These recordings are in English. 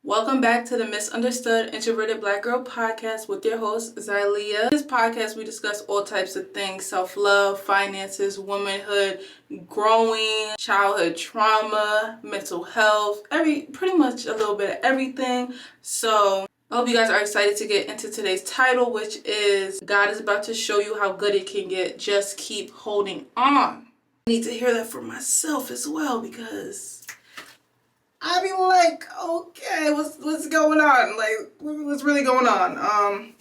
Welcome back to the Misunderstood Introverted Black Girl podcast with your host, Xylia. In this podcast, we discuss all types of things: self-love, finances, womanhood, growing, childhood trauma, mental health, pretty much a little bit of everything. So I hope you guys are excited to get into today's title, which is God is about to show you how good it can get. Just keep holding on. I need to hear that for myself as well, because I be like, okay, what's going on? Like, what's really going on?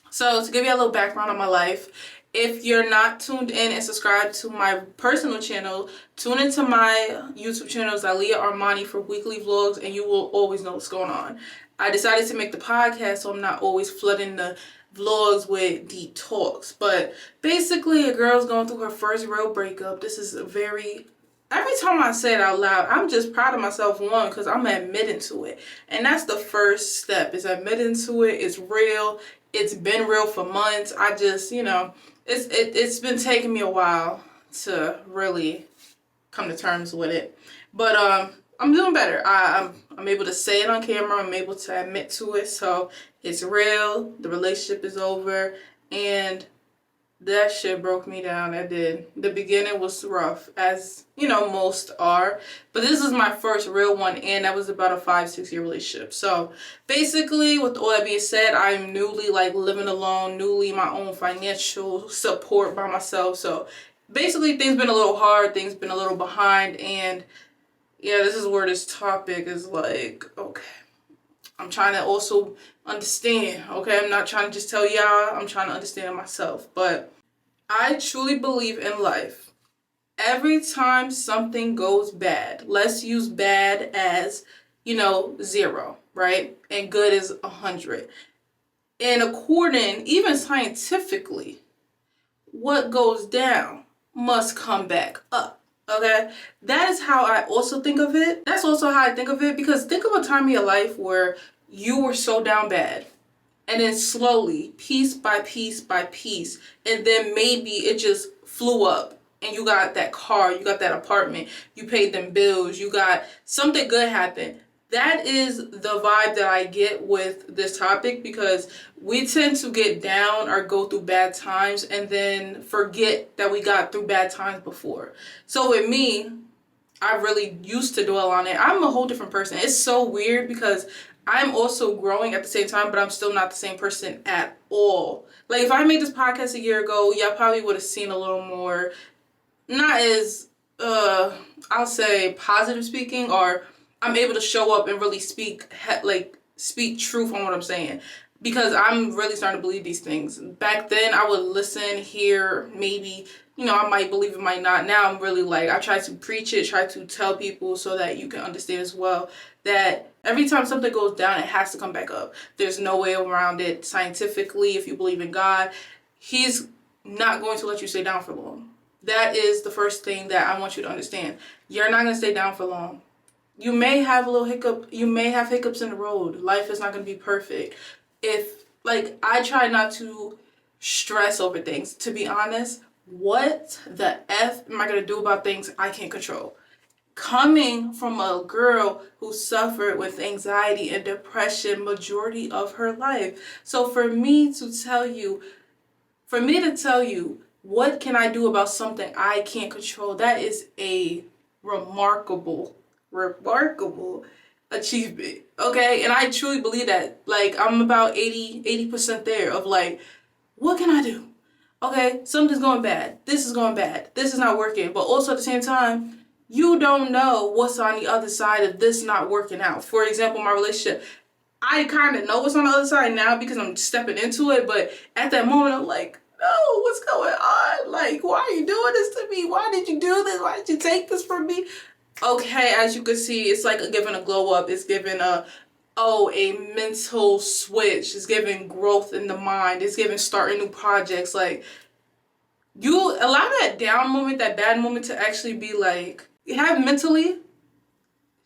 So to give you a little background on my life, if you're not tuned in and subscribed to my personal channel, tune into my YouTube channel, Xylia Armani, for weekly vlogs, and you will always know what's going on. I decided to make the podcast so I'm not always flooding the vlogs with deep talks. But basically, a girl's going through her first real breakup. This is every time I say it out loud, I'm just proud of myself, one, because I'm admitting to it. And that's the first step, is admitting to it. It's real. It's been real for months. I just, it's been taking me a while to really come to terms with it. But I'm doing better. I'm able to say it on camera. I'm able to admit to it. So it's real. The relationship is over. And that shit broke me down. It did. The beginning was rough, as most are, but this is my first real one, and that was about a 5-6 year relationship. So basically, with all that being said, I'm newly living alone, newly my own financial support by myself. So basically, things been a little hard, things been a little behind, and yeah, this is where this topic is okay. I'm trying to also understand, okay? I'm not trying to just tell y'all, I'm trying to understand myself. But I truly believe in life. Every time something goes bad, let's use bad as, 0, right? And good is 100. And according, even scientifically, what goes down must come back up. Okay, that is how I also think of it. That's also how I think of it, because think of a time in your life where you were so down bad, and then slowly, piece by piece by piece, and then maybe it just flew up, and you got that car, you got that apartment, you paid them bills, you got something good happen. That is the vibe that I get with this topic, because we tend to get down or go through bad times and then forget that we got through bad times before. So with me, I really used to dwell on it. I'm a whole different person. It's so weird, because I'm also growing at the same time, but I'm still not the same person at all. Like, if I made this podcast a year ago, y'all probably would have seen a little more, not as, I'll say positive speaking, or I'm able to show up and really speak truth on what I'm saying, because I'm really starting to believe these things. Back then, I would listen, hear, maybe, I might believe it, might not. Now I'm really I try to preach it, try to tell people so that you can understand as well, that every time something goes down, it has to come back up. There's no way around it. Scientifically, if you believe in God, He's not going to let you stay down for long. That is the first thing that I want you to understand. You're not going to stay down for long. You may have a little hiccup. You may have hiccups in the road. Life is not going to be perfect. I try not to stress over things. To be honest, what the F am I going to do about things I can't control? Coming from a girl who suffered with anxiety and depression majority of her life. So for me to tell you, what can I do about something I can't control, that is a remarkable achievement, okay? And I truly believe that. I'm about 80% there of what can I do? Okay, something's going bad. This is going bad. This is not working. But also at the same time, you don't know what's on the other side of this not working out. For example, my relationship, I kind of know what's on the other side now because I'm stepping into it. But at that moment, I'm like, no, what's going on? Why are you doing this to me? Why did you do this? Why did you take this from me? Okay, as you can see, it's giving a glow up. It's giving a mental switch. It's giving growth in the mind. It's giving starting new projects. You allow that down moment, that bad moment, to actually be have mentally,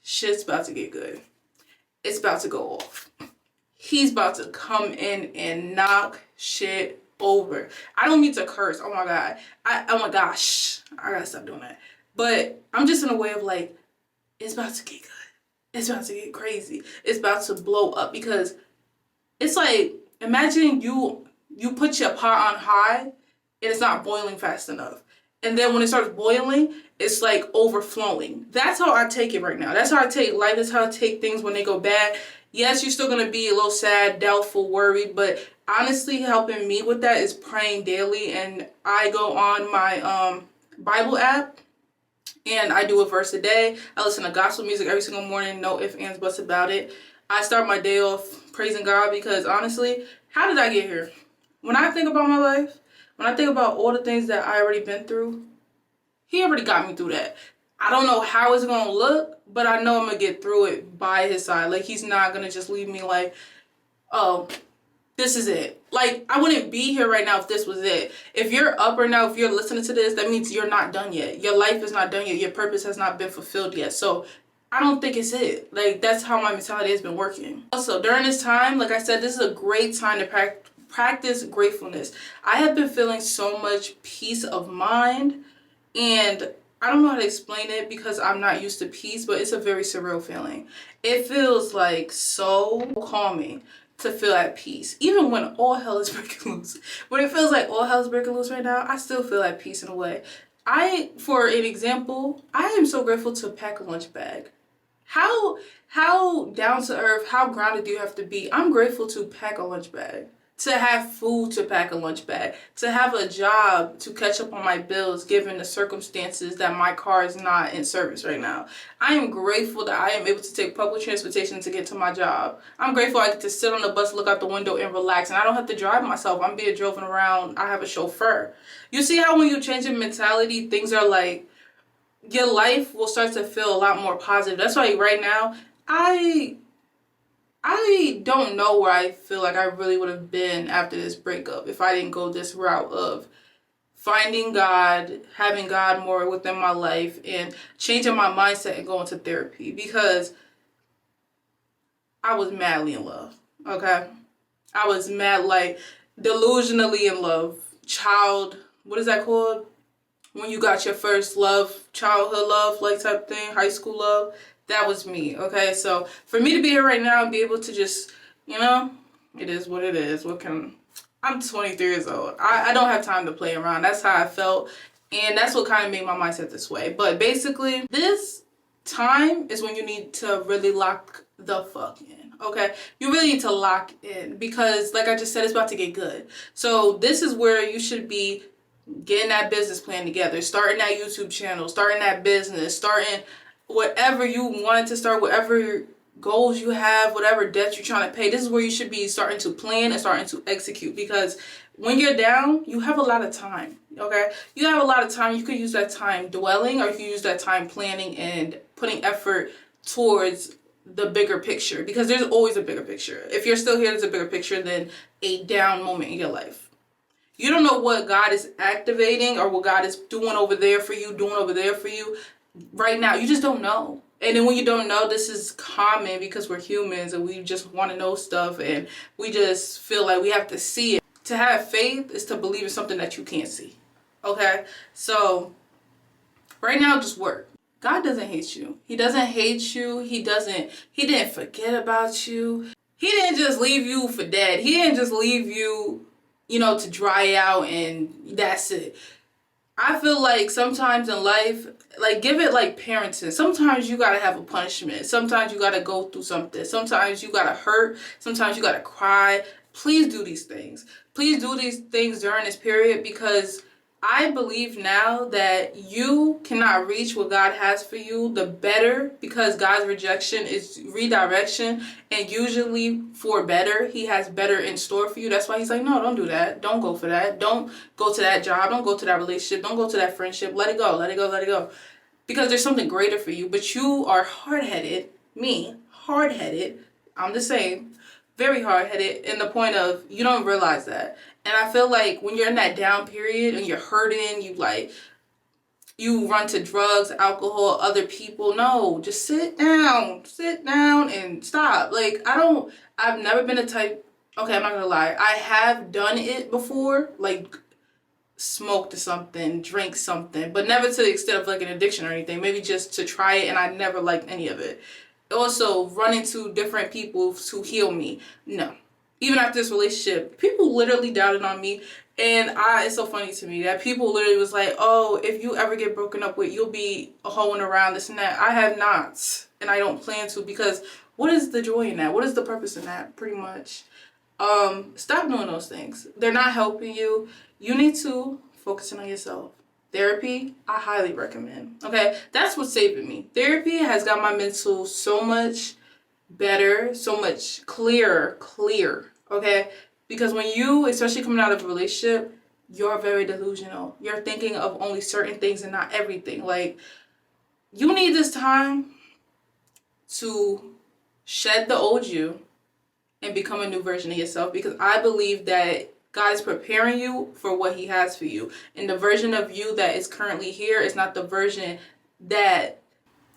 shit's about to get good. It's about to go off. He's about to come in and knock shit over. I don't mean to curse. Oh my God. Oh my gosh. I gotta stop doing that. But I'm just in a way of it's about to get good. it's about to get crazy. It's about to blow up because it's like, imagine you put your pot on high and it's not boiling fast enough. And then when it starts boiling, it's like overflowing. That's how I take it right now. That's how I take life. That's how I take things when they go bad. Yes, you're still going to be a little sad, doubtful, worried, but honestly, helping me with that is praying daily. And I go on my Bible app and I do a verse a day. I listen to gospel music every single morning, no ifs, ands, buts about it. I start my day off praising God because honestly, how did I get here? When I think about my life, when I think about all the things that I already been through, He already got me through that. I don't know how it's going to look, but I know I'm going to get through it by His side. Like, He's not going to just leave me like, oh, this is it. Like, I wouldn't be here right now if this was it. If you're up right now, if you're listening to this, that means you're not done yet. Your life is not done yet. Your purpose has not been fulfilled yet. So I don't think it's it. Like, that's how my mentality has been working. Also, during this time, like I said, this is a great time to practice gratefulness. I have been feeling so much peace of mind, and I don't know how to explain it because I'm not used to peace, but it's a very surreal feeling. It feels like so calming to feel at peace. Even when all hell is breaking loose. When it feels like all hell is breaking loose right now, I still feel at peace in a way. For an example, I am so grateful to pack a lunch bag. How down to earth, how grounded do you have to be? I'm grateful to pack a lunch bag. To have food to pack a lunch bag, to have a job to catch up on my bills given the circumstances that my car is not in service right now. I am grateful that I am able to take public transportation to get to my job. I'm grateful I get to sit on the bus, look out the window and relax, and I don't have to drive myself. I'm being driven around. I have a chauffeur. You see how when you change your mentality, things are like, your life will start to feel a lot more positive. That's why right now, I don't know where I feel like I really would have been after this breakup if I didn't go this route of finding God, having God more within my life, and changing my mindset and going to therapy because I was madly in love, okay? I was mad, like, delusionally in love. What is that called? When you got your first love, childhood love, like type thing, high school love. That was me, okay? So for me to be here right now and be able to just, it is what it is. I'm 23 years old. I don't have time to play around. That's how I felt. And that's what kind of made my mindset this way. But basically, this time is when you need to really lock the fuck in, okay? You really need to lock in because, like I just said, it's about to get good. So this is where you should be getting that business plan together, starting that YouTube channel, starting that business, starting whatever you wanted to start, whatever goals you have, whatever debts you're trying to pay. This is where you should be starting to plan and starting to execute because when you're down, you have a lot of time, okay? You have a lot of time. You could use that time dwelling or you can use that time planning and putting effort towards the bigger picture because there's always a bigger picture. If you're still here, there's a bigger picture than a down moment in your life. You don't know what God is activating or what God is doing over there for you, right now. You just don't know. And then when you don't know, this is common because we're humans and we just want to know stuff and we just feel like we have to see it. To have faith is to believe in something that you can't see. Okay? So right now, just work. God doesn't hate you. He doesn't hate you. He didn't forget about you. He didn't just leave you for dead. He didn't just leave you, to dry out and that's it. I feel like sometimes in life, like give it like parenting. Sometimes you gotta have a punishment. Sometimes you gotta go through something. Sometimes you gotta hurt. Sometimes you gotta cry. Please do these things. Please do these things during this period because I believe now that you cannot reach what God has for you the better because God's rejection is redirection and usually for better. He has better in store for you. That's why he's like, no, don't do that. Don't go for that. Don't go to that job. Don't go to that relationship. Don't go to that friendship. Let it go. Let it go. Let it go. Because there's something greater for you. But you are hard-headed. Me, hard-headed. I'm the same. Very hard-headed in the point of you don't realize that. And I feel like when you're in that down period and you're hurting, you run to drugs, alcohol, other people. No, just sit down and stop. Like, I've never been a type, okay, I'm not gonna lie. I have done it before, like smoked something, drink something, but never to the extent of like an addiction or anything. Maybe just to try it and I never liked any of it. also running to different people to heal me. No. Even after this relationship, people literally doubted on me. And it's so funny to me that people literally was like, oh, if you ever get broken up with, you'll be hoeing around, this and that. I have not. And I don't plan to, because what is the joy in that? What is the purpose in that? Pretty much. Stop doing those things. They're not helping you. You need to focus on yourself. Therapy, I highly recommend. Okay, that's what's saving me. Therapy has got my mental so much better, so much clear. Okay, because when you, especially coming out of a relationship, you're very delusional. You're thinking of only certain things and not everything. Like, you need this time to shed the old you and become a new version of yourself, because I believe that God is preparing you for what he has for you. And the version of you that is currently here is not the version that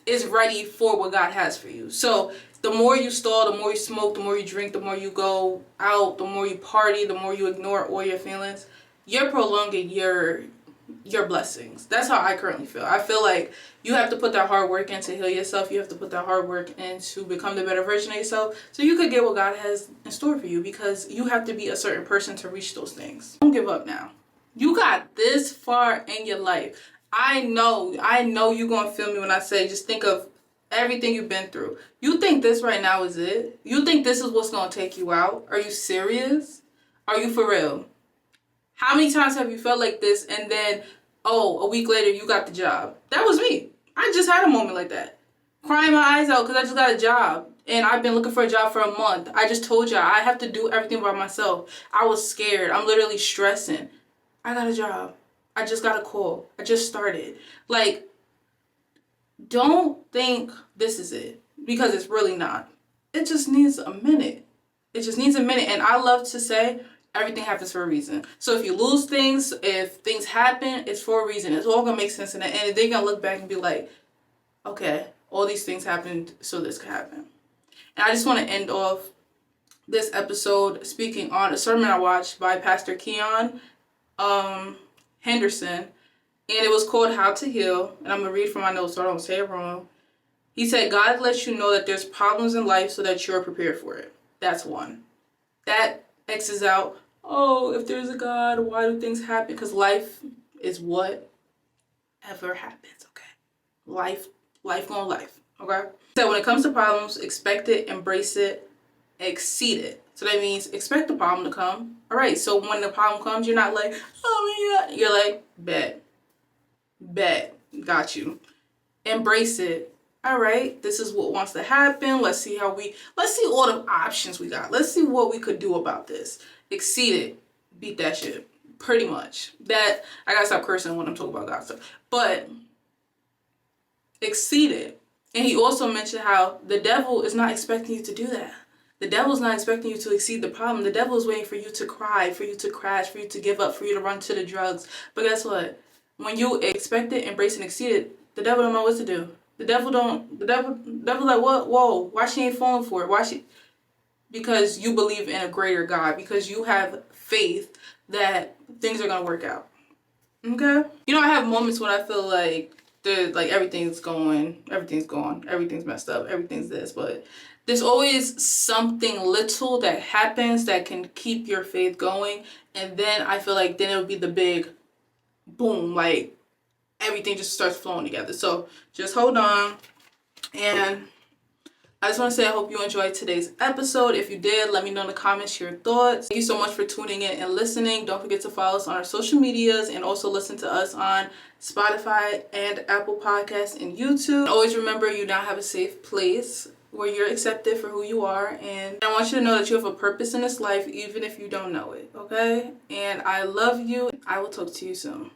is ready for what God has for you. So the more you stall, the more you smoke, the more you drink, the more you go out, the more you party, the more you ignore all your feelings, you're prolonging your blessings. That's how I currently feel. I feel like you have to put that hard work in to heal yourself. You have to put that hard work in to become the better version of yourself, so you could get what God has in store for you, because you have to be a certain person to reach those things. Don't give up now. You got this far in your life. I know you're going to feel me when I say, just think of everything you've been through. You think this right now is it? You think this is what's going to take you out? Are you serious? Are you for real? How many times have you felt like this and then, oh, a week later you got the job? That was me. I just had a moment like that. Crying my eyes out because I just got a job. And I've been looking for a job for a month. I just told y'all I have to do everything by myself. I was scared. I'm literally stressing. I got a job. I just got a call. I just started. Like, don't think this is it, because it's really not. It just needs a minute. It just needs a minute. And I love to say, everything happens for a reason. So if you lose things, if things happen, it's for a reason. It's all gonna make sense in the end. And they're gonna look back and be like, okay, all these things happened, so this could happen. And I just want to end off this episode speaking on a sermon I watched by Pastor Keon Henderson. And it was called How to Heal. And I'm gonna read from my notes so I don't say it wrong. He said, God lets you know that there's problems in life so that you're prepared for it. That's one. That X's out, oh, if there's a God, why do things happen? Because life is whatever happens, okay? Life gonna life, okay? So when it comes to problems, expect it, embrace it, exceed it. So that means expect the problem to come. All right, so when the problem comes, you're not like, oh my God. You're like, bet, got you. Embrace it. All right, this is what wants to happen. Let's see all the options we got. Let's see what we could do about this. Exceed it. Beat that shit. Pretty much. That, I gotta stop cursing when I'm talking about God stuff. But exceed it. And he also mentioned how the devil is not expecting you to do that. The devil's not expecting you to exceed the problem. The devil is waiting for you to cry, for you to crash, for you to give up, for you to run to the drugs. But guess what? When you expect it, embrace and exceed it, the devil don't know what to do. The devil like, what? Whoa, why she ain't falling for it? Because you believe in a greater God, because you have faith that things are gonna work out. Okay? You know, I have moments when I feel like everything's gone, everything's messed up, everything's this, but there's always something little that happens that can keep your faith going, and then I feel like then it'll be the big boom, like everything just starts flowing together. So just hold on. And I just want to say I hope you enjoyed today's episode. If you did, let me know in the comments your thoughts. Thank you so much for tuning in and listening. Don't forget to follow us on our social medias, and also listen to us on Spotify and Apple Podcasts and YouTube. And always remember, you now have a safe place where you're accepted for who you are, and I want you to know that you have a purpose in this life, even if you don't know it, okay? And I love you. I will talk to you soon.